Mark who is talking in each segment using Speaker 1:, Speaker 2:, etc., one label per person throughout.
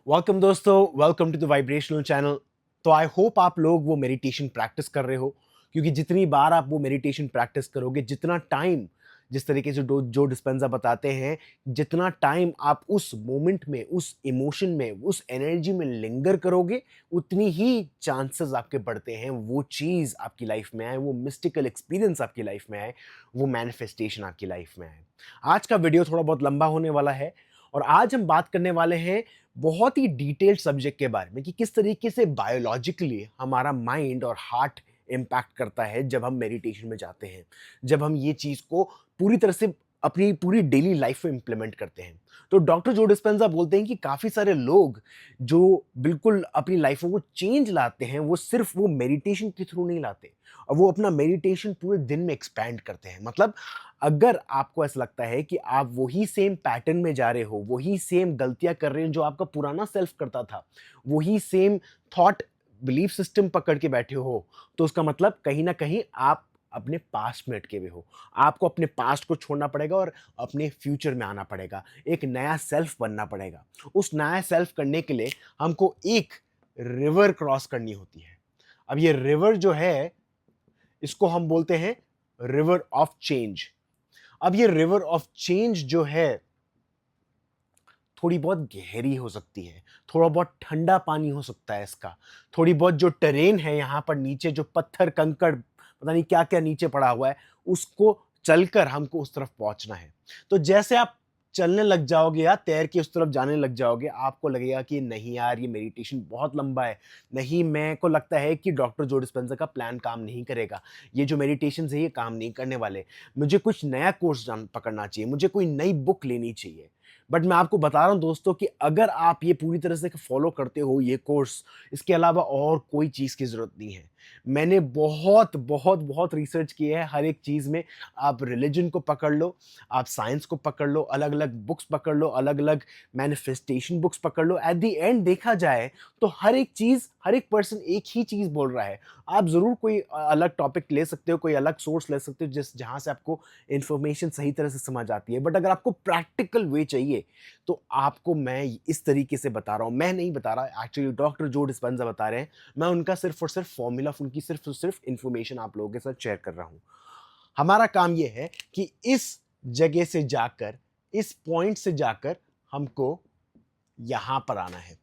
Speaker 1: Welcome दोस्तों, welcome to the vibrational channel. तो I hope आप लोग वो मेडिटेशन प्रैक्टिस कर रहे हो, क्योंकि जितनी बार आप वो मेडिटेशन प्रैक्टिस करोगे, जितना टाइम, जिस तरीके से जो डिस्पेंजा बताते हैं, जितना टाइम आप उस मोमेंट में, उस इमोशन में, उस एनर्जी में लिंगर करोगे, उतनी ही चांसेस आपके बढ़ते हैं वो चीज़ आपकी लाइफ में आए, वो मिस्टिकल एक्सपीरियंस आपकी लाइफ में आए, वो मैनिफेस्टेशन आपकी लाइफ में आए। आज का वीडियो थोड़ा बहुत लंबा होने वाला है और आज हम बात करने वाले हैं बहुत ही डिटेल्ड सब्जेक्ट के बारे में कि किस तरीके से बायोलॉजिकली हमारा माइंड और हार्ट इम्पैक्ट करता है जब हम मेडिटेशन में जाते हैं, जब हम ये चीज़ को पूरी तरह से अपनी पूरी डेली लाइफ में इम्प्लीमेंट करते हैं। तो डॉक्टर जो डिस्पेंजा बोलते हैं कि काफ़ी सारे लोग जो बिल्कुल अपनी लाइफों को चेंज लाते हैं, वो सिर्फ वो मेडिटेशन के थ्रू नहीं लाते और वो अपना मेडिटेशन पूरे दिन में एक्सपैंड करते हैं। मतलब अगर आपको ऐसा लगता है कि आप वही सेम पैटर्न में जा रहे हो, वही सेम गलतियाँ कर रहे हो जो आपका पुराना सेल्फ करता था, वही सेम थॉट बिलीफ सिस्टम पकड़ के बैठे हो, तो उसका मतलब कहीं न कहीं आप अपने पास्ट में अटके हुए हो। आपको अपने पास्ट को छोड़ना पड़ेगा और अपने फ्यूचर में आना पड़ेगा। एक नया सेल्फ बनना पड़ेगा। उस नया सेल्फ करने के लिए हमको एक रिवर क्रॉस करनी होती है। अब ये रिवर जो है, इसको हम बोलते हैं रिवर ऑफ चेंज। अब ये रिवर ऑफ चेंज जो है, थोड़ी बहुत गहरी हो सकती है, थोड़ा बहुत ठंडा पानी हो सकता है इसका, थोड़ी बहुत जो टेरेन है यहाँ पर नीचे, जो पत्थर कंकड़ पता नहीं क्या क्या नीचे पड़ा हुआ है, उसको चलकर हमको उस तरफ पहुंचना है। तो जैसे आप चलने लग जाओगे या तैर के उस तरफ जाने लग जाओगे, आपको लगेगा कि नहीं यार, ये मेडिटेशन बहुत लंबा है, नहीं, मेरे को लगता है कि डॉक्टर जो डिस्पेंजा का प्लान काम नहीं करेगा, ये जो मेडिटेशन है ये काम नहीं करने वाले, मुझे कुछ नया कोर्स जान पकड़ना चाहिए, मुझे कोई नई बुक लेनी चाहिए। बट मैं आपको बता रहा हूं दोस्तों कि अगर आप ये पूरी तरह से फॉलो करते हो ये कोर्स, इसके अलावा और कोई चीज़ की ज़रूरत नहीं है। मैंने बहुत बहुत बहुत रिसर्च की है हर एक चीज़ में। आप रिलीजन को पकड़ लो, आप साइंस को पकड़ लो, अलग अलग बुक्स पकड़ लो, अलग अलग मैनिफेस्टेशन बुक्स पकड़ लो, एट द एंड देखा जाए तो हर एक चीज़, हर एक पर्सन एक ही चीज़ बोल रहा है। आप ज़रूर कोई अलग टॉपिक ले सकते हो, कोई अलग सोर्स ले सकते हो जिस जहाँ से आपको इन्फॉर्मेशन सही तरह से समझ आती है। बट अगर आपको प्रैक्टिकल वे चाहिए, तो आपको मैं इस तरीके से बता रहा हूँ। मैं नहीं बता रहा, एक्चुअली डॉक्टर जो डिस्पेंजा बता रहे हैं, मैं उनका सिर्फ और सिर्फ फॉर्मूला, उनकी सिर्फ और सिर्फ इन्फॉर्मेशन आप लोगों के साथ शेयर कर रहा हूँ। हमारा काम ये है कि इस जगह से जाकर, इस पॉइंट से जाकर हमको यहाँ पर आना है।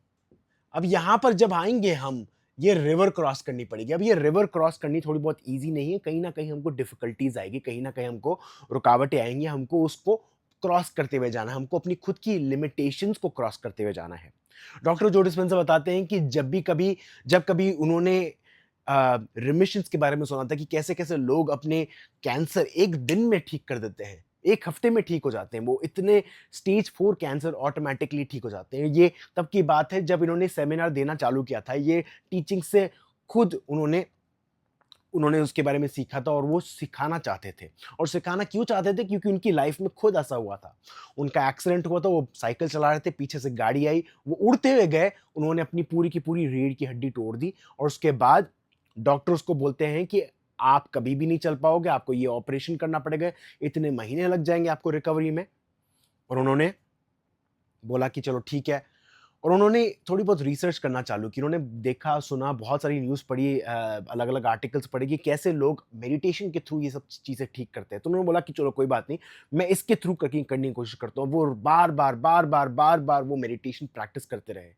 Speaker 1: अब यहाँ पर जब आएँगे हम, ये रिवर क्रॉस करनी पड़ेगी। अब ये रिवर क्रॉस करनी थोड़ी बहुत ईज़ी नहीं है, कहीं न कहीं हमको डिफ़िकल्टीज़ आएगी, कहीं न कहीं हमको रुकावटें आएँगी, हमको उसको क्रॉस करते हुए जाना है, हमको अपनी खुद की लिमिटेशंस को क्रॉस करते हुए जाना है। डॉक्टर जो डिस्पेंजा बताते हैं कि जब कभी उन्होंने रिमिशंस के बारे में सुना था कि कैसे-कैसे लोग अपने कैंसर 1 दिन में ठीक कर देते हैं, 1 हफ्ते में ठीक हो जाते हैं। वो इतने स्टेज 4 कैंसर ऑटोमैटिकली ठीक हो जाते हैं। ये तब की बात है जब इन्होंने सेमिनार देना चालू किया था। ये टीचिंग से खुद उन्होंने उन्होंने उसके बारे में सीखा था और वो सिखाना चाहते थे। और सिखाना क्यों चाहते थे? क्योंकि उनकी लाइफ में खुद ऐसा हुआ था। उनका एक्सीडेंट हुआ था, वो साइकिल चला रहे थे, पीछे से गाड़ी आई, वो उड़ते हुए गए, उन्होंने अपनी पूरी की पूरी रीढ़ की हड्डी तोड़ दी और उसके बाद डॉक्टर उसको बोलते हैं कि आप कभी भी नहीं चल पाओगे, आपको ये ऑपरेशन करना पड़ेगा, इतने महीने लग जाएँगे आपको रिकवरी में। और उन्होंने बोला कि चलो ठीक है। और उन्होंने थोड़ी बहुत रिसर्च करना चालू की। उन्होंने देखा, सुना, बहुत सारी न्यूज़ पढ़ी, अलग-अलग आर्टिकल्स पढ़े कि कैसे लोग मेडिटेशन के थ्रू ये सब चीज़ें ठीक करते हैं। तो उन्होंने बोला कि चलो कोई बात नहीं, मैं इसके थ्रू करने की कोशिश करता हूँ। वो बार-बार, बार-बार, बार-बार वो मेडिटेशन प्रैक्टिस करते रहे।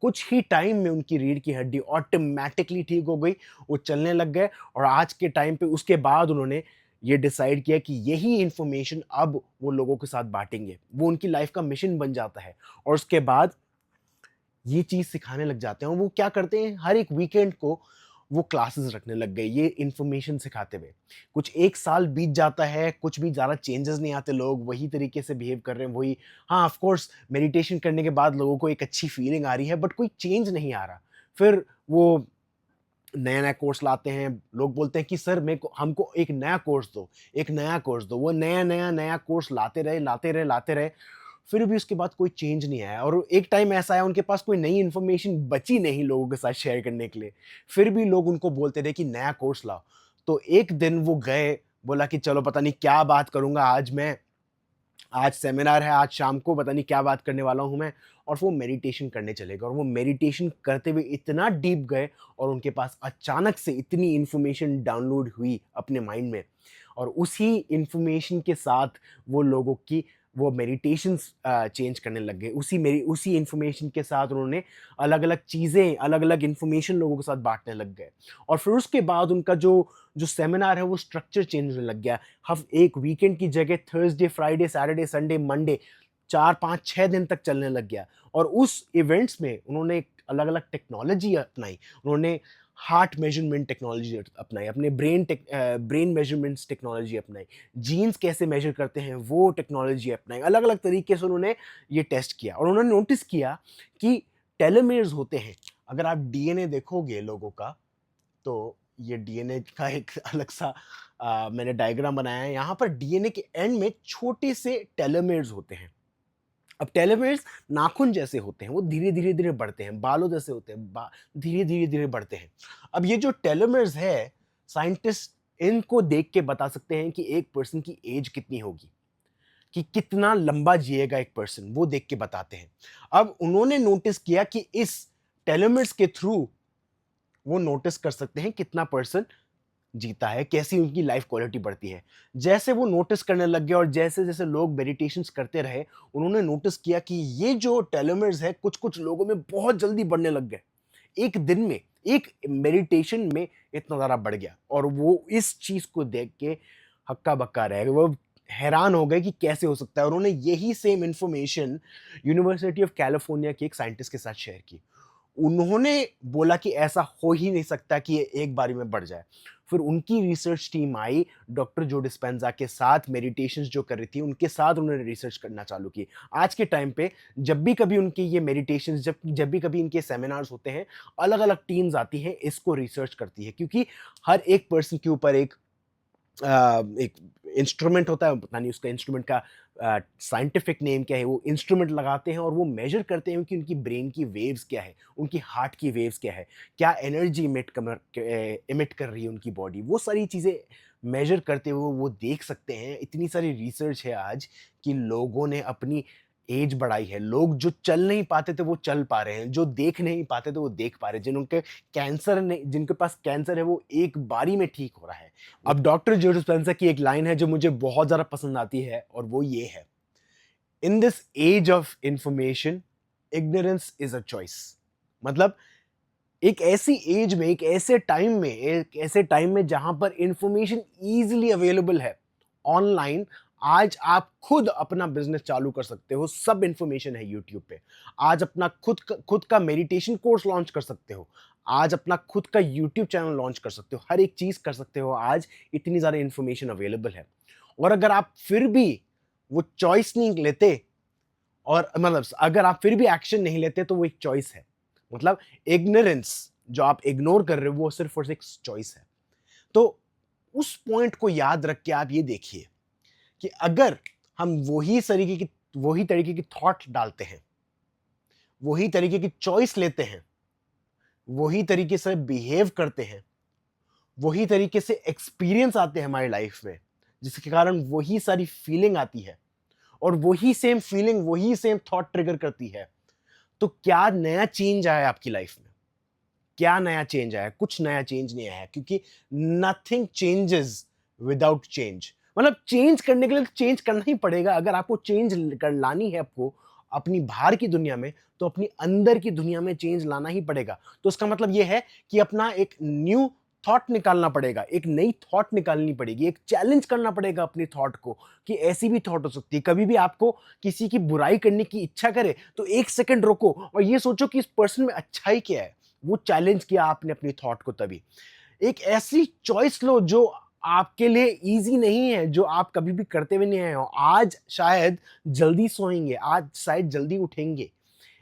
Speaker 1: कुछ ही टाइम में उनकी रीढ़ की हड्डी ऑटोमैटिकली ठीक हो गई, वो चलने लग गए और आज के टाइम पे उसके बाद उन्होंने ये डिसाइड किया कि यही इन्फॉर्मेशन अब वो लोगों के साथ बाँटेंगे। वो उनकी लाइफ़ का मिशन बन जाता है और उसके बाद ये चीज़ सिखाने लग जाते हैं और वो क्या करते हैं, हर एक वीकेंड को वो क्लासेस रखने लग गए ये इन्फॉर्मेशन सिखाते हुए। कुछ 1 साल बीत जाता है, कुछ भी ज़्यादा चेंजेस नहीं आते, लोग वही तरीके से बिहेव कर रहे हैं, वही। हाँ, ऑफ कोर्स मेडिटेशन करने के बाद लोगों को एक अच्छी फीलिंग आ रही है, बट कोई चेंज नहीं आ रहा। फिर वो नया-नया कोर्स लाते हैं, लोग बोलते हैं कि सर मेरे को हमको एक नया कोर्स दो, एक नया कोर्स दो। वो नया कोर्स लाते रहे, लाते रहे, लाते रहे, फिर भी उसके बाद कोई चेंज नहीं आया और एक टाइम ऐसा आया उनके पास कोई नई इन्फॉर्मेशन बची नहीं लोगों के साथ शेयर करने के लिए। फिर भी लोग उनको बोलते रहे कि नया कोर्स लाओ। तो एक दिन वो गए, बोला कि चलो पता नहीं क्या बात करूँगा आज मैं, आज सेमिनार है, आज शाम को पता नहीं क्या बात करने वाला हूँ मैं। और वो मेडिटेशन करने चले गए और वो मेडिटेशन करते हुए इतना डीप गए और उनके पास अचानक से इतनी इन्फॉर्मेशन डाउनलोड हुई अपने माइंड में और उसी इन्फॉर्मेशन के साथ वो लोगों की वो मेडिटेशंस चेंज करने लग गए। उसी इन्फॉर्मेशन के साथ उन्होंने अलग-अलग चीज़ें, अलग-अलग इन्फॉर्मेशन लोगों के साथ बाँटने लग गए और फिर उसके बाद उनका जो जो सेमिनार है वो स्ट्रक्चर चेंज होने लग गया। एक वीकेंड की जगह Thursday, Friday, Saturday, Sunday, Monday 4, 5, 6 दिन तक चलने लग गया और उस इवेंट्स में उन्होंने अलग-अलग टेक्नोलॉजी अपनाई। उन्होंने हार्ट मेजरमेंट टेक्नोलॉजी अपनाई, अपने ब्रेन मेजरमेंट्स टेक्नोलॉजी अपनाई, जीन्स कैसे मेजर करते हैं वो टेक्नोलॉजी अपनाई। अलग-अलग तरीके से उन्होंने ये टेस्ट किया और उन्होंने नोटिस किया कि टेलोमेर्स होते हैं। अगर आप डीएनए देखोगे लोगों का, तो ये डीएनए का एक अलग सा मैंने डायग्राम बनाया है। यहाँ पर डीएनए के एंड में छोटे से टेलोमेर्स होते हैं। अब टेलोमेर्स नाखून जैसे होते हैं, वो धीरे-धीरे बढ़ते हैं, बालों जैसे होते हैं, धीरे-धीरे बढ़ते हैं। अब ये जो टेलोमेर्स है, साइंटिस्ट इनको देख के बता सकते हैं कि एक पर्सन की एज कितनी होगी, कि कितना लंबा जिएगा एक पर्सन, वो देख के बताते हैं। अब उन्होंने नोटिस किया कि इस टेलोमेर्स के थ्रू वो नोटिस कर सकते हैं कितना पर्सन जीता है, कैसी उनकी लाइफ क्वालिटी बढ़ती है। जैसे वो नोटिस करने लग गए और जैसे-जैसे लोग मेडिटेशंस करते रहे, उन्होंने नोटिस किया कि ये जो टेलोमेर्स है, कुछ-कुछ लोगों में बहुत जल्दी बढ़ने लग गए। एक दिन में, एक मेडिटेशन में इतना ज़्यादा बढ़ गया और वो इस चीज़ को देख के हक्का-बक्का रह गए। वो हैरान हो गए कि कैसे हो सकता है। उन्होंने यही same information university of California के एक साइंटिस्ट के साथ शेयर की। उन्होंने बोला कि ऐसा हो ही नहीं सकता कि ये एक बारी में बढ़ जाए। फिर उनकी रिसर्च टीम आई डॉक्टर जो डिस्पेंजा के साथ मेडिटेशंस जो कर रही थी, उनके साथ उन्होंने रिसर्च करना चालू की। आज के टाइम पे जब भी कभी उनकी ये मेडिटेशंस जब भी कभी इनके सेमिनार्स होते हैं, अलग-अलग टीम्स आती हैं, इसको रिसर्च करती है क्योंकि हर एक पर्सन के ऊपर एक इंस्ट्रूमेंट होता है, पता नहीं उसका इंस्ट्रूमेंट का साइंटिफिक नेम क्या है, वो इंस्ट्रूमेंट लगाते हैं और वो मेजर करते हैं कि उनकी ब्रेन की वेव्स क्या है, उनकी हार्ट की वेव्स क्या है, क्या एनर्जी इमिट कर रही है उनकी बॉडी। वो सारी चीज़ें मेजर करते हुए वो देख सकते हैं। इतनी सारी रिसर्च है आज कि लोगों ने अपनी एज बढ़ाई है। लोग जो चल नहीं पाते थे वो चल पा रहे हैं, जो देख नहीं पाते थे वो देख पा रहे हैं, जिनके पास कैंसर है वो एक बारी में ठीक हो रहा है। अब डॉक्टर जो डिस्पेंजा की एक लाइन है जो मुझे बहुत ज़्यादा पसंद आती है और वो ये है, in this age of information ignorance is a choice. मतलब एक ऐसी एज में, एक ऐसे टाइम में जहां पर इंफॉर्मेशन इजीली अवेलेबल है ऑनलाइन, आज आप खुद अपना बिजनेस चालू कर सकते हो। सब इंफॉर्मेशन है यूट्यूब पे। आज अपना खुद का मेडिटेशन कोर्स लॉन्च कर सकते हो। आज अपना खुद का यूट्यूब चैनल लॉन्च कर सकते हो। हर एक चीज कर सकते हो। आज इतनी ज्यादा इंफॉर्मेशन अवेलेबल है और अगर आप फिर भी वो चॉइस नहीं लेते और मतलब अगर आप फिर भी एक्शन नहीं लेते तो वो एक चॉइस है। मतलब इग्नोरेंस जो आप इग्नोर कर रहे हो वो सिर्फ और सिर्फ चॉइस है। तो उस पॉइंट को याद रख के आप ये देखिए कि अगर हम वही तरीके की थॉट डालते हैं, वही तरीके की चॉइस लेते हैं, वही तरीके से बिहेव करते हैं, वही तरीके से एक्सपीरियंस आते हैं हमारी लाइफ में, जिसके कारण वही सारी फीलिंग आती है और वही सेम फीलिंग, वही सेम थॉट ट्रिगर करती है, तो क्या नया चेंज आया आपकी लाइफ में? क्या नया चेंज आया? कुछ नया चेंज नहीं आया क्योंकि नथिंग चेंजेस विदाउट चेंज। मतलब चेंज करने के लिए चेंज करना ही पड़ेगा। अगर आपको चेंज कर लानी है आपको अपनी बाहर की दुनिया में, तो अपनी अंदर की दुनिया में चेंज लाना ही पड़ेगा। तो इसका मतलब ये है कि अपना एक न्यू थॉट निकालना पड़ेगा, एक नई थॉट निकालनी पड़ेगी, एक चैलेंज करना पड़ेगा अपनी थॉट को कि ऐसी भी थॉट हो सकती है। कभी भी आपको किसी की बुराई करने की इच्छा करे तो 1 सेकंड रोको और ये सोचो कि इस पर्सन में अच्छाई क्या है। वो चैलेंज किया आपने अपनी थॉट को। तभी एक ऐसी चॉइस लो जो आपके लिए इजी नहीं है, जो आप कभी भी करते हुए नहीं आए हो। आज शायद जल्दी सोएंगे, आज शायद जल्दी उठेंगे।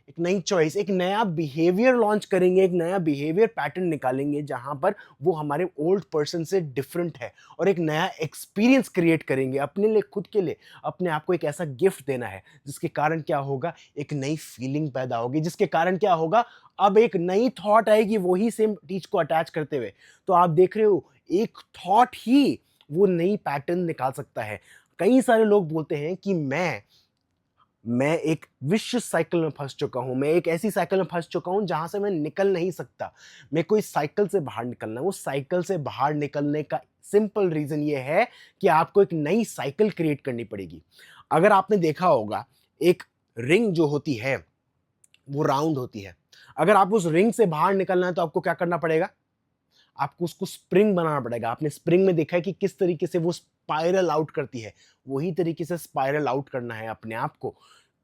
Speaker 1: एक नई चॉइस, एक नया बिहेवियर लॉन्च करेंगे, एक नया बिहेवियर पैटर्न निकालेंगे जहां पर वो हमारे ओल्ड पर्सन से डिफरेंट है और एक नया एक्सपीरियंस क्रिएट करेंगे अपने लिए, खुद के लिए। अपने आप को एक ऐसा गिफ्ट देना है जिसके कारण क्या होगा, एक नई फीलिंग पैदा होगी, जिसके कारण क्या होगा, अब एक नई थॉट आएगी वही सेम चीज को अटैच करते हुए। तो आप देख रहे हो, एक थॉट ही वो नई पैटर्न निकाल सकता है। कई सारे लोग बोलते हैं कि मैं एक विशियस साइकिल में फँस चुका हूँ, मैं एक ऐसी साइकिल में फँस चुका हूँ जहाँ से मैं निकल नहीं सकता। मेरे को इस साइकिल से बाहर निकलना है। उस साइकिल से बाहर निकलने का सिंपल रीज़न ये है कि आपको एक नई साइकिल क्रिएट करनी पड़ेगी। अगर आपने देखा होगा, एक रिंग जो होती है, वो राउंड होती है। अगर आप उस रिंग से बाहर निकलना है तो आपको क्या करना पड़ेगा? आपको उसको स्प्रिंग बनाना पड़ेगा। आपने स्प्रिंग में देखा है कि किस तरीके से वो स्पाइरल आउट करती है, वही तरीके से स्पाइरल आउट करना है अपने आप को।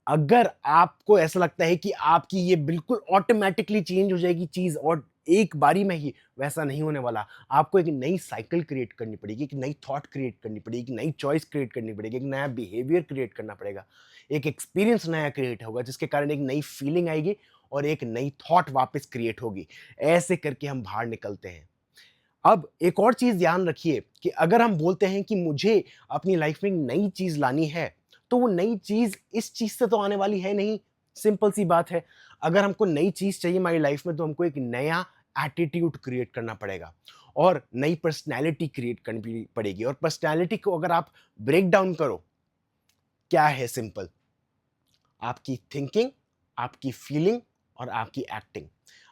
Speaker 1: अगर आपको ऐसा लगता है कि आपकी ये बिल्कुल ऑटोमैटिकली चेंज हो जाएगी चीज़ और एक बारी में ही, वैसा नहीं होने वाला। आपको एक नई साइकिल क्रिएट करनी पड़ेगी, एक नई थॉट क्रिएट करनी पड़ेगी, एक नई चॉइस क्रिएट करनी पड़ेगी, एक नया बिहेवियर क्रिएट करना पड़ेगा। एक एक्सपीरियंस नया क्रिएट होगा जिसके कारण एक नई फीलिंग आएगी और एक नई थॉट वापस क्रिएट होगी। ऐसे करके हम बाहर निकलते हैं। अब एक और चीज़ ध्यान रखिए कि अगर हम बोलते हैं कि मुझे अपनी लाइफ में एक नई चीज़ लानी है, तो वो नई चीज़ इस चीज़ से तो आने वाली है नहीं, सिंपल सी बात है। अगर हमको नई चीज़ चाहिए हमारी लाइफ में तो हमको एक नया एटीट्यूड क्रिएट करना पड़ेगा और नई पर्सनैलिटी क्रिएट करनी पड़ेगी और पर्सनैलिटी को अगर आप ब्रेक डाउन करो, क्या है सिंपल, आपकी थिंकिंग, आपकी फीलिंग और आपकी एक्टिंग।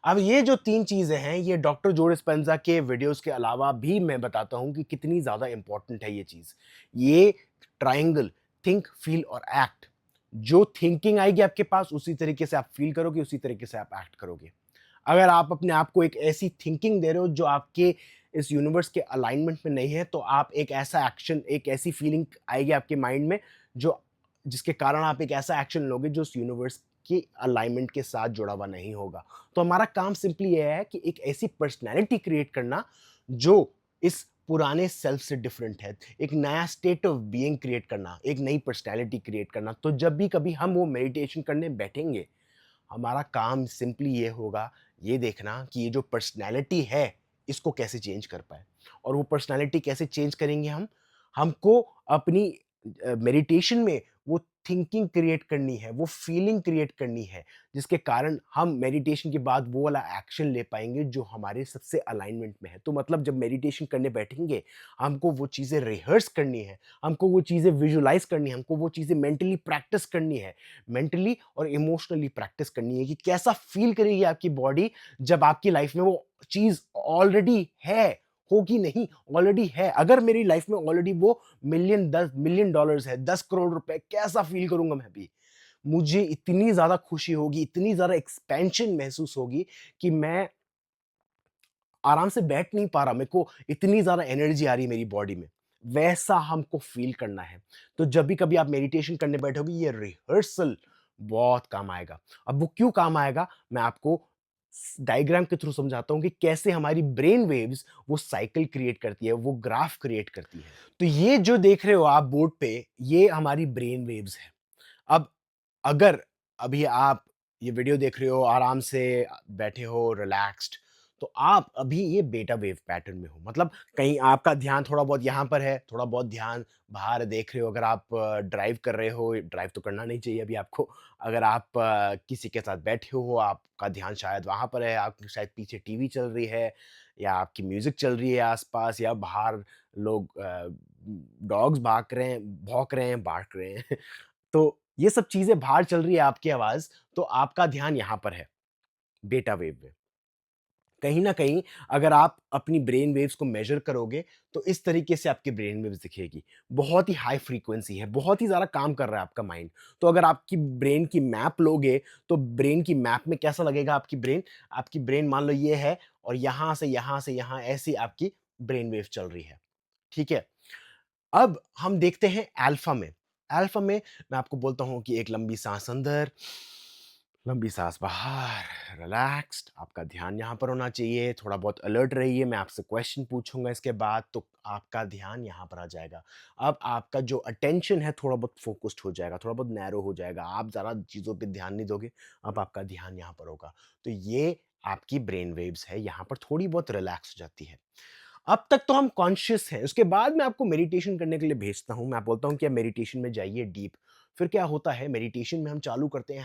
Speaker 1: अब ये जो 3 चीज़ें हैं, ये डॉक्टर जो डिस्पेंज़ा के वीडियोज़ के अलावा भी मैं बताता हूँ कि कितनी ज़्यादा इम्पोर्टेंट है ये चीज़। ये ट्रायंगल, थिंक, फील और एक्ट, जो थिंकिंग आएगी आपके पास, उसी तरीके से आप फील करोगे, उसी तरीके से आप एक्ट करोगे। अगर आप अपने आप को एक ऐसी थिंकिंग दे रहे हो जो आपके इस यूनिवर्स के अलाइनमेंट में नहीं है, तो आप एक ऐसा एक्शन, एक ऐसी फीलिंग आएगी आपके माइंड में जो जिसके कारण आप एक ऐसा एक्शन लोगे जो उस यूनिवर्स के अलाइनमेंट के साथ जुड़ा हुआ नहीं होगा। तो हमारा काम सिंपली ये है कि एक ऐसी पर्सनैलिटी क्रिएट करना जो इस पुराने सेल्फ से डिफरेंट है। एक नया स्टेट ऑफ बीइंग क्रिएट करना, एक नई पर्सनैलिटी क्रिएट करना। तो जब भी कभी हम वो मेडिटेशन करने बैठेंगे, हमारा काम सिंपली ये होगा, ये देखना कि ये जो पर्सनैलिटी है, इसको कैसे चेंज कर पाएँ। और वो पर्सनैलिटी कैसे चेंज करेंगे हम? हमको अपनी मेडिटेशन में वो थिंकिंग क्रिएट करनी है, वो फीलिंग क्रिएट करनी है, जिसके कारण हम मेडिटेशन के बाद वो वाला एक्शन ले पाएँगे जो हमारे सबसे अलाइनमेंट में है। तो मतलब जब मेडिटेशन करने बैठेंगे, हमको वो चीज़ें रिहर्स करनी है, हमको वो चीज़ें विजुअलाइज़ करनी है, हमको वो चीज़ें मेंटली प्रैक्टिस करनी है। मेंटली और इमोशनली प्रैक्टिस करनी है कि कैसा फील करेगी आपकी बॉडी जब आपकी लाइफ में वो चीज़ ऑलरेडी है, होगी नहीं, ऑलरेडी है। अगर मेरी लाइफ में ऑलरेडी वो $10 मिलियन है, 10 करोड़ रुपए, कैसा फील करूँगा मैं अभी? मुझे इतनी ज़्यादा खुशी होगी, इतनी ज़्यादा एक्सपेंशन महसूस होगी कि मैं आराम से बैठ नहीं पा रहा, मेरे को इतनी ज़्यादा एनर्जी आ रही है मेरी बॉडी में। वैसा हमको फ़ील करना है। तो जब भी कभी आप मेडिटेशन करने बैठोगे, ये रिहर्सल बहुत काम आएगा। अब वो क्यों काम आएगा, मैं आपको डायग्राम के थ्रू समझाता हूँ कि कैसे हमारी ब्रेन वेव्स वो साइकिल क्रिएट करती है, वो ग्राफ क्रिएट करती है। तो ये जो देख रहे हो आप बोर्ड पे, ये हमारी ब्रेन वेव्स है। अब अगर अभी आप ये वीडियो देख रहे हो, आराम से बैठे हो, रिलैक्स्ड, तो आप अभी ये बीटा वेव पैटर्न में हो। मतलब कहीं आपका ध्यान थोड़ा बहुत यहाँ पर है, थोड़ा बहुत ध्यान बाहर देख रहे हो। अगर आप ड्राइव कर रहे हो, ड्राइव तो करना नहीं चाहिए अभी आपको। अगर आप किसी के साथ बैठे हो, आपका ध्यान शायद वहाँ पर है, आपकी शायद पीछे टीवी चल रही है या आपकी म्यूज़िक चल रही है आस-पास या बाहर लोग डॉग्स भौंक रहे हैं, बार्क रहे हैं। तो ये सब चीज़ें बाहर चल रही है आपकी आवाज़, तो आपका ध्यान यहाँ पर है, बीटा वेव में। कहीं न कहीं अगर आप अपनी ब्रेन वेव्स को मेज़र करोगे, तो इस तरीके से आपकी ब्रेन वेव्स दिखेगी। बहुत ही हाई फ्रीक्वेंसी है, बहुत ही ज़्यादा काम कर रहा है आपका माइंड। तो अगर आपकी ब्रेन की मैप लोगे, तो ब्रेन की मैप में कैसा लगेगा आपकी ब्रेन? आपकी ब्रेन मान लो ये है और यहाँ से यहाँ ऐसी आपकी ब्रेन वेव चल रही है, ठीक है? अब हम देखते हैं अल्फा में। अल्फा में मैं आपको बोलता हूँ कि एक लंबी साँस अंदर, लंबी साँस बाहर, रिलैक्स्ड, आपका ध्यान यहाँ पर होना चाहिए, थोड़ा बहुत अलर्ट रहिए, मैं आपसे क्वेश्चन पूछूँगा इसके बाद तो आपका ध्यान यहाँ पर आ जाएगा। अब आपका जो अटेंशन है थोड़ा बहुत फ़ोकस्ड हो जाएगा, थोड़ा बहुत नैरो हो जाएगा, आप ज़्यादा चीज़ों पे ध्यान नहीं दोगे, अब आपका ध्यान यहाँ पर होगा। तो ये आपकी ब्रेन वेव्स है, यहाँ पर थोड़ी बहुत रिलैक्स हो जाती है। अब तक तो हम कॉन्शियस हैं, उसके बाद मैं आपको मेडिटेशन करने के लिए भेजता हूँ। मैं बोलता हूँ कि आप मेडिटेशन में जाइए डीप। फिर क्या होता है मेडिटेशन में हम चालू करते हैं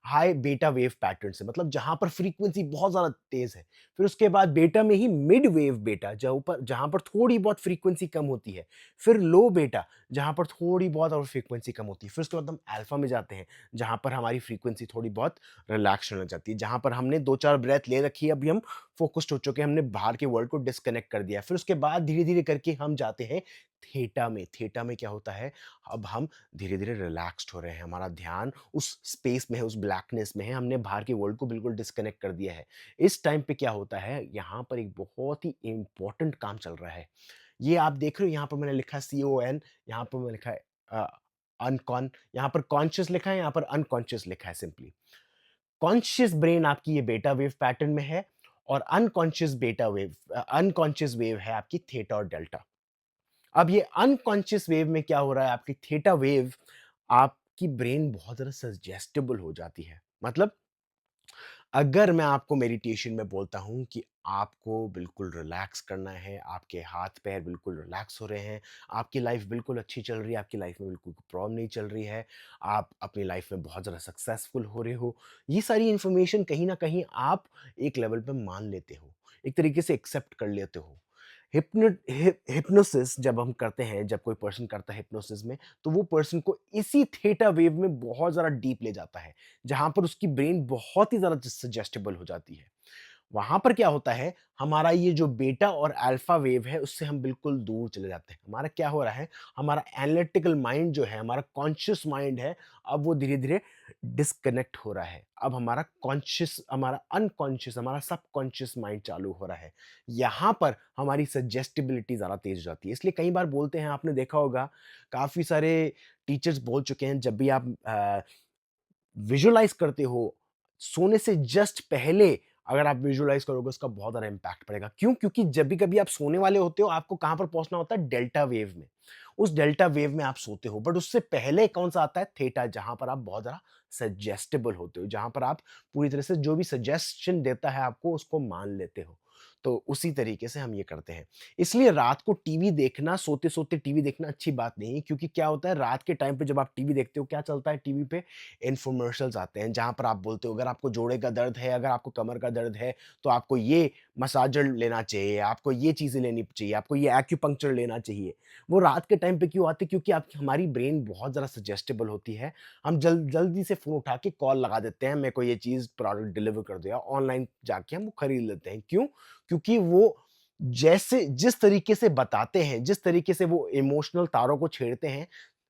Speaker 1: हाई बीटा वेव पैटर्न से, मतलब जहाँ पर फ्रीक्वेंसी बहुत ज़्यादा तेज़ है। फिर उसके बाद बीटा में ही मिड वेव बीटा, जहाँ पर थोड़ी बहुत फ्रीक्वेंसी कम होती है। फिर लो बीटा, जहाँ पर थोड़ी बहुत और फ्रीक्वेंसी कम होती है। फिर उसके बाद हम अल्फा में जाते हैं, जहाँ पर हमारी फ्रीक्वेंसी थोड़ी बहुत रिलैक्स होने लग जाती है। जहाँ पर हमने 2-4 ब्रेथ ले रखी है, अभी हम फ़ोकस्ड हो चुके हैं, हमने बाहर के वर्ल्ड को डिस्कनेक्ट कर दिया। फिर उसके बाद धीरे-धीरे करके हम जाते हैं थीटा में। थीटा में क्या होता है, अब हम धीरे-धीरे रिलैक्स्ड हो रहे हैं, हमारा ध्यान उस स्पेस में है, उस ब्लैकनेस में है, हमने बाहर के वर्ल्ड को बिल्कुल डिस्कनेक्ट कर दिया है। इस टाइम पे क्या होता है, यहाँ पर एक बहुत ही इम्पोर्टेंट काम चल रहा है। ये आप देख रहे हो, यहाँ पर मैंने लिखा है CON, यहाँ पर मैंने लिखा है अ, अनकॉन, यहाँ पर कॉन्शियस लिखा है, यहाँ पर अनकॉन्शियस लिखा है सिंपली। कॉन्शियस ब्रेन आपकी ये बीटा वेव पैटर्न में है और अनकॉन्शियस वेव है आपकी थीटा और डेल्टा। अब ये अनकॉन्शियस वेव में क्या हो रहा है, आपकी थीटा वेव, आपकी ब्रेन बहुत ज़्यादा सजेस्टेबल हो जाती है। मतलब अगर मैं आपको मेडिटेशन में बोलता हूँ कि आपको बिल्कुल रिलैक्स करना है, आपके हाथ-पैर बिल्कुल रिलैक्स हो रहे हैं, आपकी लाइफ़ बिल्कुल अच्छी चल रही है, आपकी लाइफ़ में बिल्कुल प्रॉब्लम नहीं चल रही है, आप अपनी लाइफ़ में बहुत ज़्यादा सक्सेसफुल हो रहे हो। ये सारी इन्फॉर्मेशन कहीं न कहीं आप एक लेवल पे मान लेते हो, एक तरीके से एक्सेप्ट कर लेते हो। हिप्नोसिस जब हम करते हैं, जब कोई पर्सन करता है हिप्नोसिस में, तो वो पर्सन को इसी थीटा वेव में बहुत ज़्यादा डीप ले जाता है, जहाँ पर उसकी ब्रेन बहुत ही ज़्यादा सजेस्टेबल हो जाती है। वहाँ पर क्या होता है, हमारा ये जो बीटा और अल्फा वेव है, उससे हम बिल्कुल दूर चले जाते हैं। हमारा क्या हो रहा है, हमारा एनालिटिकल माइंड जो है, हमारा कॉन्शियस माइंड है, अब वो धीरे-धीरे डिस्कनेक्ट हो रहा है। अब हमारा अनकॉन्शियस, हमारा सबकॉन्शियस माइंड चालू हो रहा है। यहाँ पर हमारी सजेस्टिबिलिटी ज़्यादा तेज़ हो जाती है। इसलिए कई बार बोलते हैं, आपने देखा होगा, काफ़ी सारे टीचर्स बोल चुके हैं, जब भी आप विजुअलाइज़ करते हो, सोने से जस्ट पहले अगर आप विजुअलाइज़ करोगे, उसका बहुत ज़्यादा इम्पैक्ट पड़ेगा। क्यों? क्योंकि जब भी कभी आप सोने वाले होते हो, आपको कहाँ पर पहुँचना होता है? डेल्टा वेव में। उस डेल्टा वेव में आप सोते हो, बट उससे पहले कौन-सा आता है? थीटा, जहाँ पर आप बहुत ज़्यादा सजेस्टिबल होते हो, जहाँ पर आप पूरी तरह से जो भी सजेशन देता है आपको, उसको मान लेते हो। तो उसी तरीके से हम ये करते हैं। इसलिए रात को टीवी देखना, सोते-सोते टीवी देखना अच्छी बात नहीं है, क्योंकि क्या होता है, रात के टाइम पे जब आप टीवी देखते हो, क्या चलता है टीवी पे? इन्फॉर्मर्शियल्स आते हैं, जहाँ पर आप बोलते हो, अगर आपको जोड़े का दर्द है, अगर आपको कमर का दर्द है, तो आपको ये मसाजर लेना चाहिए, आपको ये चीज़ें लेनी चाहिए, आपको ये एक्यूपंक्चर लेना चाहिए। वो रात के टाइम पे क्यों आते हैं? क्योंकि आप हमारी ब्रेन बहुत ज़्यादा सजेस्टेबल होती है। हम जल्दी से फ़ोन उठा के कॉल लगा देते हैं, मेरे को ये चीज़ प्रोडक्ट डिलीवर कर दो, या ऑनलाइन जाके हम वो खरीद लेते हैं। क्यों? क्योंकि वो जैसे जिस तरीके से बताते हैं, जिस तरीके से वो इमोशनल तारों को छेड़ते हैं,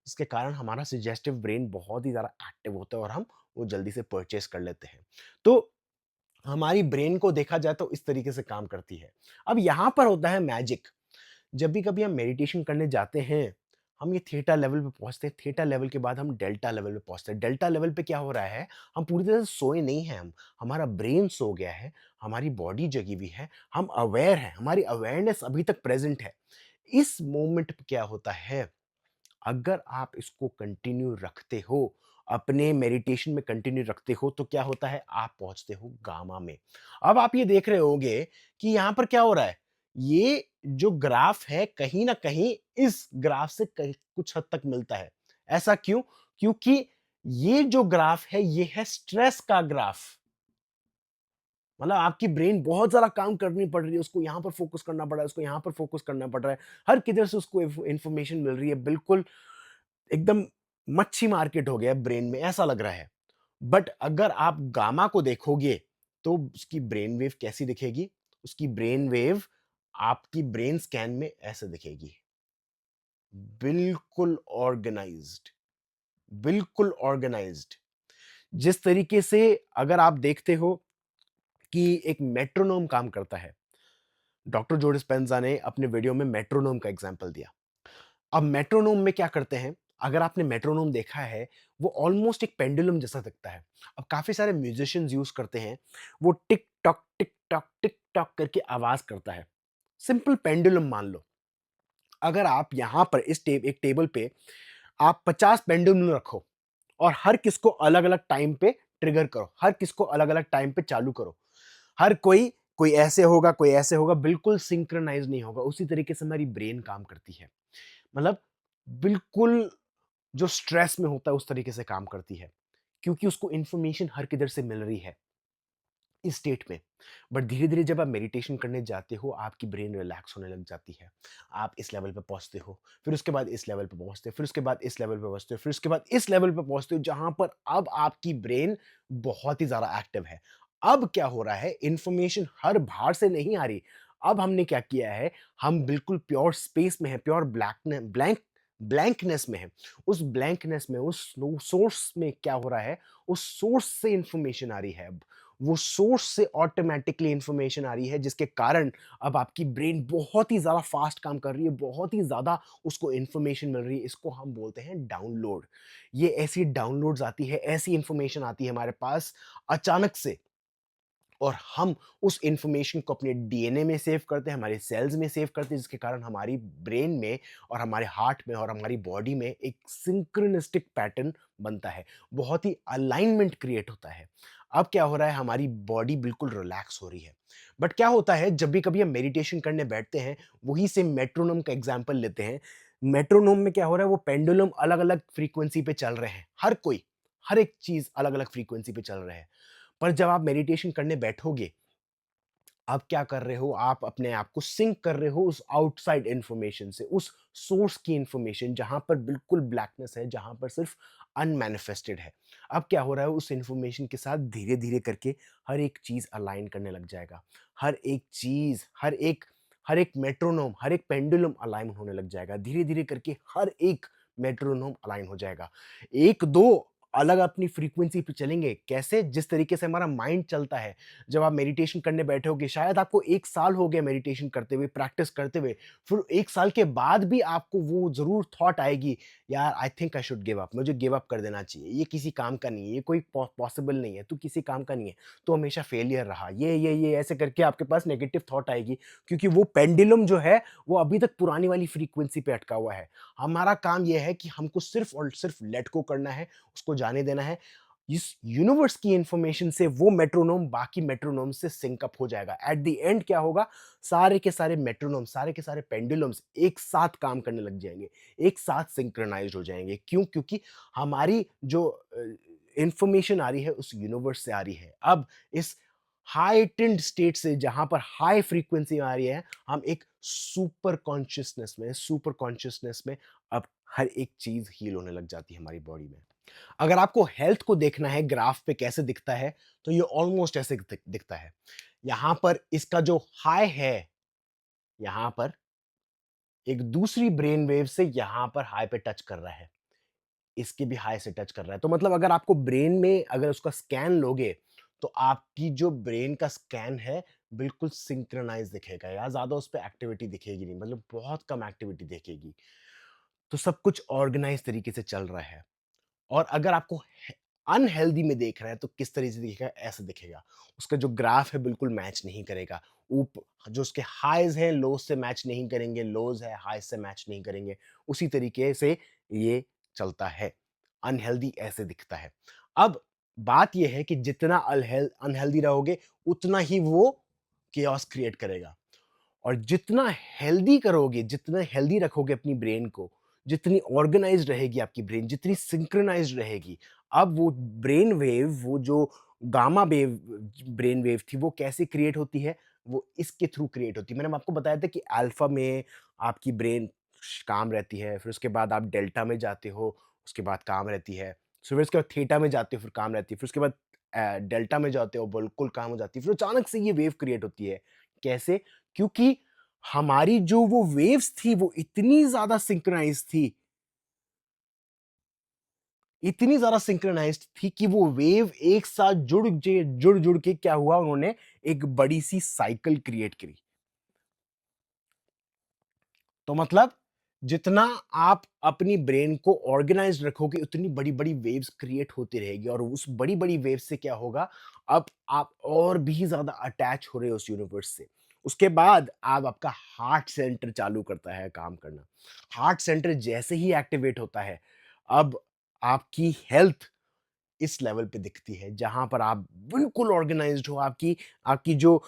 Speaker 1: इसके कारण हमारा सजेस्टिव ब्रेन बहुत ही ज़्यादा एक्टिव होता है और हम वो जल्दी से परचेज़ कर लेते हैं। तो हमारी ब्रेन को देखा जाए तो इस तरीके से काम करती है। अब यहाँ पर होता है मैजिक। जब भी कभी हम मेडिटेशन करने जाते हैं, हम ये थीटा लेवल पे पहुँचते हैं, थीटा लेवल के बाद हम डेल्टा लेवल पे पहुँचते हैं। डेल्टा लेवल पे क्या हो रहा है, हम पूरी तरह से सोए नहीं हैं हम, हमारा ब्रेन सो गया है, हमारी बॉडी जगी हुई है, हम अवेयर हैं, हमारी अवेयरनेस अभी तक प्रेज़ेंट है। इस मोमेंट पे क्या होता है, अगर आप इसको कंटिन्यू रखते हो, अपने मेडिटेशन में कंटिन्यू रखते हो, तो क्या होता है, आप पहुँचते हो गामा में। अब आप ये देख रहे होंगे कि यहाँ पर क्या हो रहा है, ये जो ग्राफ है, कहीं न कहीं इस ग्राफ से कहीं कुछ हद तक मिलता है। ऐसा क्यों? क्योंकि ये जो ग्राफ है, ये है स्ट्रेस का ग्राफ। मतलब आपकी ब्रेन बहुत ज़्यादा काम करनी पड़ रही है, उसको यहाँ पर फ़ोकस करना पड़ रहा है, उसको यहाँ पर फ़ोकस करना पड़ रहा है। हर किधर से उसको इन्फॉर्मेशन मिल रही है, बिल्कुल एकदम मच्छी मार्केट हो गया है ब्रेन में, ऐसा लग रहा है। बट अगर आप गामा को देखोगे, तो उसकी ब्रेन वेव कैसी दिखेगी? उसकी ब्रेन वेव आपकी ब्रेन स्कैन में ऐसे दिखेगी। बिल्कुल ऑर्गेनाइज़्ड, बिल्कुल ऑर्गेनाइज़्ड। जिस तरीके से अगर आप देखते हो कि एक मेट्रोनोम काम करता है, डॉक्टर जो डिस्पेंजा ने अपने वीडियो में मेट्रोनोम का एग्ज़ाम्पल दिया। अब मेट्रोनोम में क्या करते हैं, अगर आपने मेट्रोनोम देखा है, वो ऑलमोस्ट एक पेंडुलम जैसा दिखता है। अब काफ़ी सारे म्यूज़िशियंस यूज़ करते हैं, वो टिक टॉक करके आवाज़ करता है। सिंपल पेंडुलम मान लो। अगर आप यहाँ पर एक टेबल पे आप 50 पेंडुलम रखो और हर किसको अलग-अलग टाइम पे ट्रिगर करो, हर किसको अलग-अलग टाइम पे चालू करो। हर कोई कोई ऐसे होगा, कोई ऐसे होगा, बिल्कुल सिंक्रोनाइज़ नहीं होगा। उसी तरीके से हमारी ब्रेन काम करती है। मतलब बिल्कुल जो स्ट्रेस में होता है उस तरीके से काम करती है। क्योंकि उसको इन्फॉर्मेशन हर किधर से मिल रही है इस स्टेट में। बट धीरे-धीरे जब आप मेडिटेशन करने जाते हो, आपकी ब्रेन रिलैक्स होने लग जाती है। आप इस लेवल पे पहुँचते हो, फिर उसके बाद इस लेवल पे पहुँचते हो, फिर उसके बाद इस लेवल पे पहुँचते हो, फिर उसके बाद इस लेवल पे पहुँचते हो, जहाँ पर अब आपकी ब्रेन बहुत ही ज़्यादा एक्टिव है। अब क्या हो रहा है, इन्फॉर्मेशन हर बाहर से नहीं आ रही। अब हमने क्या किया है, हम बिल्कुल प्योर स्पेस में हैं, प्योर ब्लैंकनेस में हैं। उस ब्लैंकनेस में, उस नो सोर्स में क्या हो रहा है, उस सोर्स से इन्फॉर्मेशन आ रही है अब। वो सोर्स से ऑटोमेटिकली इंफॉर्मेशन आ रही है, जिसके कारण अब आपकी ब्रेन बहुत ही ज़्यादा फास्ट काम कर रही है, बहुत ही ज़्यादा उसको इंफॉर्मेशन मिल रही है। इसको हम बोलते हैं डाउनलोड। ये ऐसी डाउनलोड्स आती है, ऐसी इंफॉर्मेशन आती है हमारे पास अचानक से, और हम उस इंफॉर्मेशन को अपने डीएनए में सेव करते हैं, हमारे सेल्स में सेव करते हैं, जिसके कारण हमारी ब्रेन में और हमारे हार्ट में और हमारी बॉडी में एक सिंक्रोनिस्टिक पैटर्न बनता है। बहुत ही अलाइनमेंट क्रिएट होता है। अब क्या हो रहा है, हमारी बॉडी बिल्कुल रिलैक्स हो रही है। बट क्या होता है, जब भी कभी हम मेडिटेशन करने बैठते हैं, वही से मेट्रोनोम का एग्जाम्पल लेते हैं। मेट्रोनोम में क्या हो रहा है, वो पेंडुलम अलग अलग फ्रीक्वेंसी पे चल रहे हैं, हर एक चीज अलग अलग फ्रीक्वेंसी पे चल रहे हैं। पर जब आप मेडिटेशन करने बैठोगे, आप क्या कर रहे हो, आप अपने आप को सिंक कर रहे हो उस आउटसाइड इंफॉर्मेशन से, उस सोर्स की इंफॉर्मेशन जहां पर बिल्कुल ब्लैकनेस है, जहां पर सिर्फ अनमैनिफेस्टेड है। अब क्या हो रहा है, उस इंफॉर्मेशन के साथ धीरे धीरे करके हर एक चीज अलाइन करने लग जाएगा। हर एक चीज, हर एक मेट्रोनोम, हर एक पेंडुलम अलाइन होने लग जाएगा। धीरे धीरे करके हर एक मेट्रोनोम अलाइन हो जाएगा। एक दो अलग अपनी फ्रीक्वेंसी पे चलेंगे। कैसे? जिस तरीके से हमारा माइंड चलता है। जब आप मेडिटेशन करने बैठोगे, शायद आपको 1 साल हो गया मेडिटेशन करते हुए, प्रैक्टिस करते हुए, फिर 1 साल के बाद भी आपको वो ज़रूर थॉट आएगी, यार I think I should give up, मुझे गिव अप कर देना चाहिए, ये किसी काम का नहीं है, ये कोई पॉसिबल नहीं है, तू किसी काम का नहीं है, तू हमेशा फेलियर रहा, ये ऐसे करके आपके पास नेगेटिव थॉट आएगी, क्योंकि वो पेंडुलम जो है, वो अभी तक पुरानी वाली फ्रीक्वेंसी पे अटका हुआ है। हमारा काम ये है कि हमको सिर्फ़ और सिर्फ़ लेट गो करना है, उसको जाने देना है। इस यूनिवर्स की इंफॉर्मेशन से वो मेट्रोनोम बाकी मेट्रोनोम से सिंक अप हो जाएगा। एट द एंड क्या होगा, सारे के सारे मेट्रोनोम, सारे के सारे पेंडुलम्स एक साथ काम करने लग जाएंगे, एक साथ सिंक्रोनाइज हो जाएंगे। क्यों? क्योंकि हमारी जो इंफॉर्मेशन आ रही है उस यूनिवर्स से आ रही है। अब इस हाइटेंड स्टेट से, जहां पर हाई फ्रीक्वेंसी आ रही है, हम एक सुपर कॉन्शियसनेस में अब हर एक चीज हील होने लग जाती है हमारी बॉडी में। अगर आपको हेल्थ को देखना है ग्राफ पे कैसे दिखता है, तो ये ऑलमोस्ट ऐसे दिखता है। यहां पर इसका जो हाई है, यहां पर एक दूसरी ब्रेन वेव से यहां पर हाई पे टच कर रहा है, इसके भी हाई से टच कर रहा है। तो मतलब अगर आपको ब्रेन में अगर उसका स्कैन लोगे, तो आपकी जो ब्रेन का स्कैन है, बिल्कुल सिंक्रोनाइज दिखेगा, या ज्यादा उस पर एक्टिविटी दिखेगी नहीं, मतलब बहुत कम एक्टिविटी दिखेगी। तो सब कुछ ऑर्गेनाइज तरीके से चल रहा है। और अगर आपको अनहेल्दी में देख रहा है, तो किस तरीके से दिखेगा, ऐसे दिखेगा। उसका जो ग्राफ है बिल्कुल मैच नहीं करेगा। ऊप जो उसके हाइज हैं लोज से मैच नहीं करेंगे, लोज है हाइज से मैच नहीं करेंगे। उसी तरीके से ये चलता है। अनहेल्दी ऐसे दिखता है। अब बात ये है कि जितना अनहेल्दी रहोगे, उतना ही वो केओस क्रिएट करेगा। और जितना हेल्दी करोगे, जितना हेल्दी रखोगे अपनी ब्रेन को, जितनी ऑर्गेनाइज्ड रहेगी आपकी ब्रेन, जितनी सिंक्रोनाइज्ड रहेगी, अब वो ब्रेन वेव, वो जो गामा वेव ब्रेन वेव थी, वो कैसे क्रिएट होती है, वो इसके थ्रू क्रिएट होती है। मैंने आपको बताया था कि अल्फा में आपकी ब्रेन काम रहती है, फिर उसके बाद आप डेल्टा में जाते हो, उसके बाद काम रहती है, फिर उसके बाद थीटा में जाते हो, फिर काम रहती है, फिर उसके बाद डेल्टा में जाते हो, बिल्कुल काम हो जाती है, फिर अचानक से ये वेव क्रिएट होती है। कैसे? क्योंकि हमारी जो वो वेव्स थी, वो इतनी ज़्यादा सिंक्रोनाइज़्ड थी, इतनी ज़्यादा सिंक्रोनाइज़्ड थी कि वो वेव एक साथ जुड़ के क्या हुआ, उन्होंने एक बड़ी-सी साइकिल क्रिएट करी। तो मतलब जितना आप अपनी ब्रेन को ऑर्गेनाइज्ड रखोगे, उतनी बड़ी-बड़ी वेव्स क्रिएट होती रहेगी, और उस बड़ी-बड़ी वेव्स से क्या होगा, अब आप और भी ज़्यादा अटैच हो रहे हो उस यूनिवर्स से। उसके बाद अब आपका हार्ट सेंटर चालू करता है काम करना। हार्ट सेंटर जैसे ही एक्टिवेट होता है, अब आपकी हेल्थ इस लेवल पे दिखती है, जहाँ पर आप बिल्कुल ऑर्गेनाइज़्ड हो, आपकी आपकी जो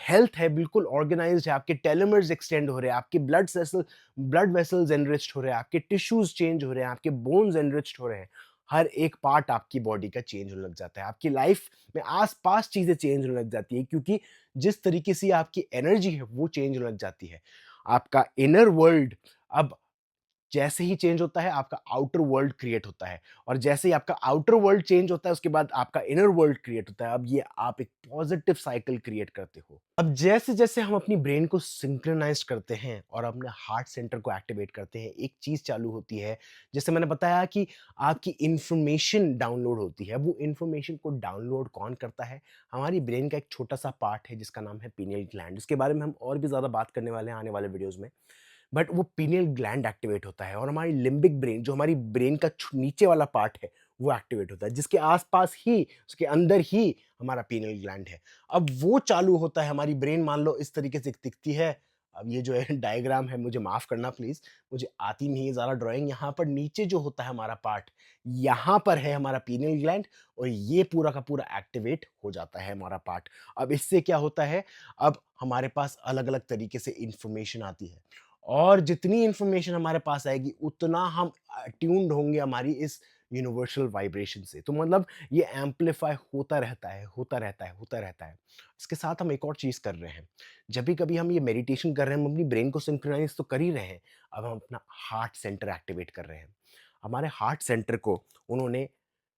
Speaker 1: हेल्थ है बिल्कुल ऑर्गेनाइज़्ड है, आपके टेलोमेर्स एक्सटेंड हो रहे हैं, आपके ब्लड वेसल्स एनरिच्ड हो रहे हैं, आपके टिश्यूज़ चेंज हो रहे हैं, आपके बोन्स एनरिच्ड हो रहे हैं। हर एक पार्ट आपकी बॉडी का चेंज होने लग जाता है। आपकी लाइफ में आस-पास चीज़ें चेंज होने लग जाती हैं, क्योंकि जिस तरीके से आपकी एनर्जी है वो चेंज होने लग जाती है। आपका इनर वर्ल्ड अब जैसे ही चेंज होता है, आपका आउटर वर्ल्ड क्रिएट होता है, और जैसे ही आपका आउटर वर्ल्ड चेंज होता है, उसके बाद आपका इनर वर्ल्ड क्रिएट होता है। अब ये आप एक पॉजिटिव साइकिल क्रिएट करते हो। अब जैसे-जैसे हम अपनी ब्रेन को सिंक्रोनाइज़ करते हैं और अपने हार्ट सेंटर को एक्टिवेट करते हैं, एक चीज़ चालू होती है। जैसे मैंने बताया कि आपकी इन्फॉर्मेशन डाउनलोड होती है। वो इन्फॉर्मेशन को डाउनलोड कौन करता है? हमारी ब्रेन का एक छोटा-सा पार्ट है जिसका नाम है पीनियल ग्लैंड। इसके बारे में हम और भी ज़्यादा बात करने वाले हैं आने वाले वीडियोज़ में। बट वो पीनियल ग्लैंड एक्टिवेट होता है और हमारी लिम्बिक ब्रेन, जो हमारी ब्रेन का नीचे वाला पार्ट है, वो एक्टिवेट होता है, जिसके आसपास ही, उसके अंदर ही हमारा पीनियल ग्लैंड है। अब वो चालू होता है, हमारी ब्रेन मान लो इस तरीके से दिखती है। अब ये जो है डायग्राम है, मुझे माफ करना प्लीज, मुझे आती नहीं है ज़्यादा ड्राइंग। यहाँ पर नीचे जो होता है हमारा पार्ट, यहाँ पर है हमारा पीनियल ग्लैंड, और ये पूरा का पूरा एक्टिवेट हो जाता है हमारा पार्ट। अब इससे क्या होता है, अब हमारे पास अलग अलग तरीके से इंफॉर्मेशन आती है, और जितनी इंफॉर्मेशन हमारे पास आएगी उतना हम ट्यून्ड होंगे हमारी इस यूनिवर्सल वाइब्रेशन से। तो मतलब ये एम्पलीफाई होता रहता है, होता रहता है, होता रहता है। इसके साथ हम एक और चीज़ कर रहे हैं। जब भी कभी हम ये मेडिटेशन कर रहे हैं, हम अपनी ब्रेन को सिंक्रोनाइज़ तो कर ही रहे हैं, अब हम अपना हार्ट सेंटर एक्टिवेट कर रहे हैं। हमारे हार्ट सेंटर को उन्होंने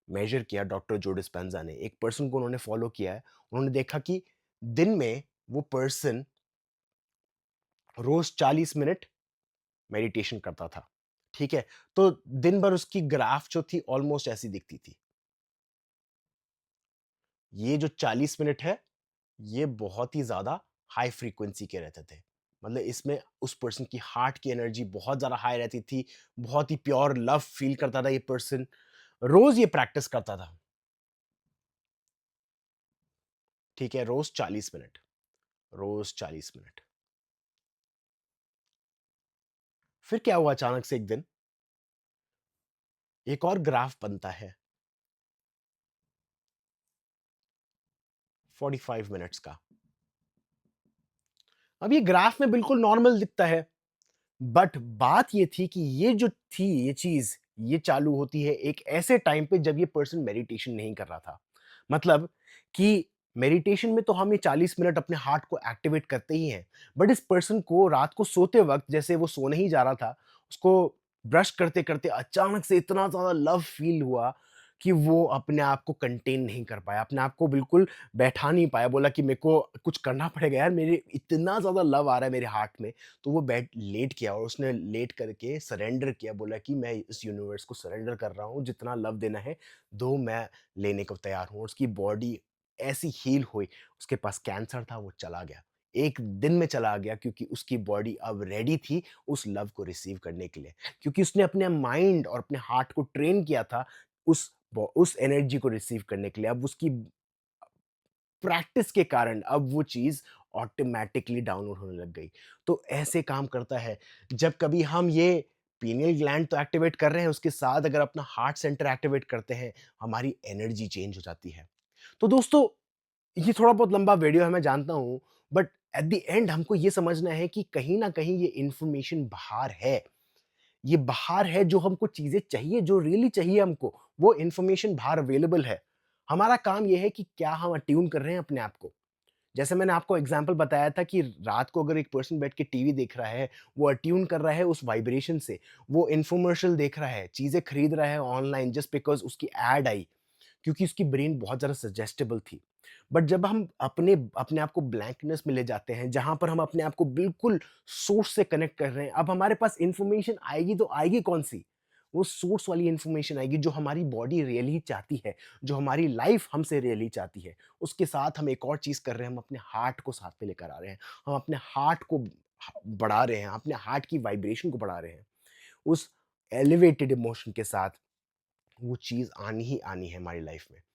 Speaker 1: मेजर किया, डॉक्टर जो डिस्पेंजा ने। एक पर्सन को उन्होंने फॉलो किया है। उन्होंने देखा कि दिन में वो पर्सन रोज़ 40 मिनट मेडिटेशन करता था, ठीक है? तो दिन भर उसकी ग्राफ जो थी ऑलमोस्ट ऐसी दिखती थी। ये जो 40 मिनट है, ये बहुत ही ज़्यादा हाई फ्रीक्वेंसी के रहते थे। मतलब इसमें उस पर्सन की हार्ट की एनर्जी बहुत ज़्यादा हाई रहती थी, बहुत ही प्योर लव फील करता था ये पर्सन, रोज़ ये प्रैक्टिस करता था, ठीक है? रोज़ 40 मिनट, रोज़ 40 मिनट। फिर क्या हुआ, अचानक से एक दिन, एक और ग्राफ बनता है 45 मिनट्स का। अब ये ग्राफ में बिल्कुल नॉर्मल दिखता है। बट बात ये थी कि ये जो थी ये चीज़, ये चालू होती है एक ऐसे टाइम पे जब ये पर्सन मेडिटेशन नहीं कर रहा था। मतलब कि मेडिटेशन में तो हम ये 40 मिनट अपने हार्ट को एक्टिवेट करते ही हैं। बट इस पर्सन को रात को सोते वक़्त, जैसे वो सोने ही जा रहा था, उसको ब्रश करते-करते अचानक से इतना ज़्यादा लव फ़ील हुआ कि वो अपने आप को कंटेन नहीं कर पाया, अपने आप को बिल्कुल बैठा नहीं पाया। बोला कि मेरे को कुछ करना पड़ेगा यार, मेरे इतना ज़्यादा लव आ रहा है मेरे हार्ट में। तो वो लेट गया और उसने लेट करके सरेंडर किया, बोला कि मैं इस यूनिवर्स को सरेंडर कर रहा हूँ, जितना लव देना है दो, मैं लेने को तैयार हूँ। और उसकी बॉडी ऐसी हील हुई, उसके पास कैंसर था, वो चला गया। एक दिन में चला गया, क्योंकि उसकी बॉडी अब रेडी थी उस लव को रिसीव करने के लिए, क्योंकि उसने अपने माइंड और अपने हार्ट को ट्रेन किया था उस एनर्जी को रिसीव करने के लिए। अब उसकी प्रैक्टिस के कारण अब वो चीज़ ऑटोमैटिकली डाउनलोड होने लग गई। तो ऐसे काम करता है, जब कभी हम ये पीनियल ग्लैंड तो एक्टिवेट कर रहे हैं, उसके साथ अगर अपना हार्ट सेंटर एक्टिवेट करते हैं, हमारी एनर्जी चेंज हो जाती है। तो दोस्तों, ये थोड़ा बहुत लंबा वीडियो है मैं जानता हूँ, बट एट द एंड हमको ये समझना है कि कहीं न कहीं ये इन्फॉर्मेशन बाहर है। ये बाहर है, जो हमको चीज़ें चाहिए, जो रियली चाहिए हमको, वो इन्फॉर्मेशन बाहर अवेलेबल है। हमारा काम ये है कि क्या हम अट्यून कर रहे हैं अपने आप को। जैसे मैंने आपको एग्जांपल बताया था कि रात को अगर एक पर्सन बैठ के टीवी देख रहा है, वो अट्यून कर रहा है उस वाइब्रेशन से, वो इन्फोमर्शियल देख रहा है, चीज़ें खरीद रहा है ऑनलाइन जस्ट बिकॉज़ उसकी ऐड आई, क्योंकि उसकी ब्रेन बहुत ज़्यादा सजेस्टेबल थी। बट जब हम अपने अपने आप को ब्लैंकनेस में ले जाते हैं, जहाँ पर हम अपने आप को बिल्कुल सोर्स से कनेक्ट कर रहे हैं, अब हमारे पास इन्फॉर्मेशन आएगी तो आएगी कौन-सी? वो सोर्स वाली इन्फॉर्मेशन आएगी, जो हमारी बॉडी रियली चाहती है, जो हमारी लाइफ हमसे रियली चाहती है। उसके साथ हम एक और चीज़ कर रहे हैं, हम अपने हार्ट को साथ में लेकर आ रहे हैं। हम अपने हार्ट को बढ़ा रहे हैं, अपने हार्ट की वाइब्रेशन को बढ़ा रहे हैं। उस एलिवेटेड इमोशन के साथ वो चीज़ आनी ही आनी है हमारी लाइफ में।